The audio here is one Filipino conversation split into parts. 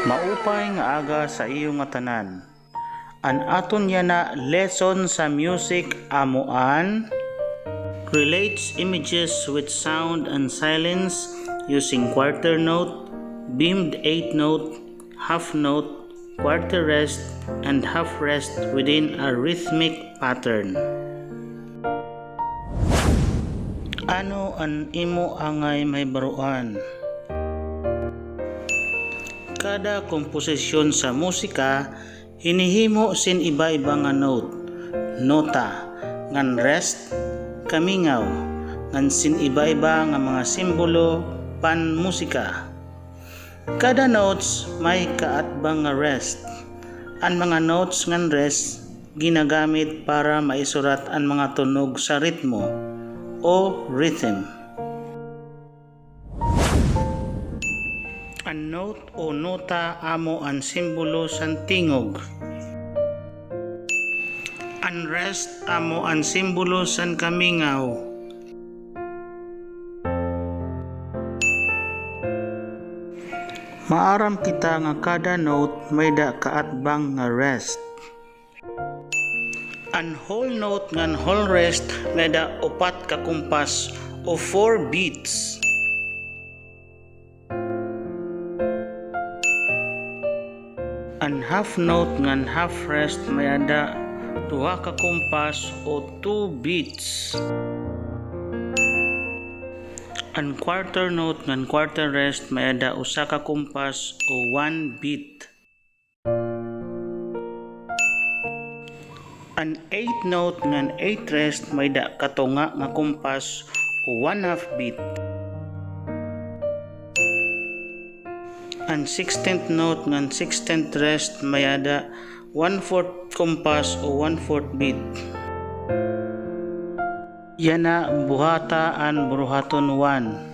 Maupay nga aga sa iyo nga tanan. An aton yana lesson sa music amuan relates images with sound and silence using quarter note, beamed 8 note, half note, quarter rest, and half rest within a rhythmic pattern. Ano an imo angay may baruan? Kada komposisyon sa musika hinihimo sin iba-iba nga nota, ngan rest, kamingaw, ngan sin iba-iba nga mga simbolo pan musika. Kada notes may kaatbang nga rest. Ang mga notes ngan rest ginagamit para maisurat ang mga tunog sa ritmo o rhythm. Ang note o nota amo ang simbolo sang tingog. Ang rest amo ang simbolo sang kamingaw. Maaram kita nga kada note may da kaatbang nga rest. Ang whole note ngan whole rest may da 4 ka kumpas o 4 beats. Ang half note ngan half rest may ada 2 ka kumpas o 2 beats. Ang quarter note ngan quarter rest may ada 1 ka kumpas o 1 beat. Ang 8 note ngan 8 rest may da katunga nga kumpas o 1/2 beat. Ang 16th note ngan 16th rest may ada 1/4 kumpas o 1/4 beat. Yana buhata an buruhaton 1.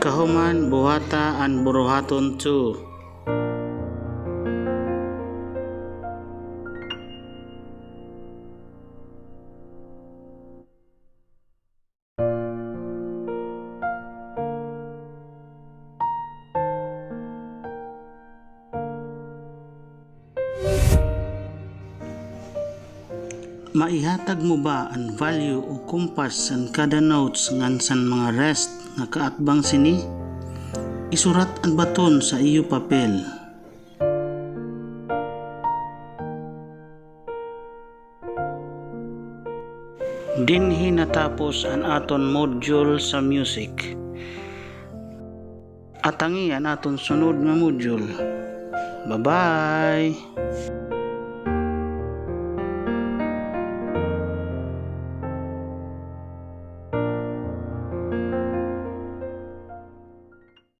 Kahuman buhata an buruhaton 2. Maihatag mo ba ang value o kumpas san kada notes ngan san mga rest nga kaatbang sini? Isurat ang baton sa iyo papel. Dinhi natapos ang aton module sa music. Atangi ang aton sunod nga module. Bye-bye!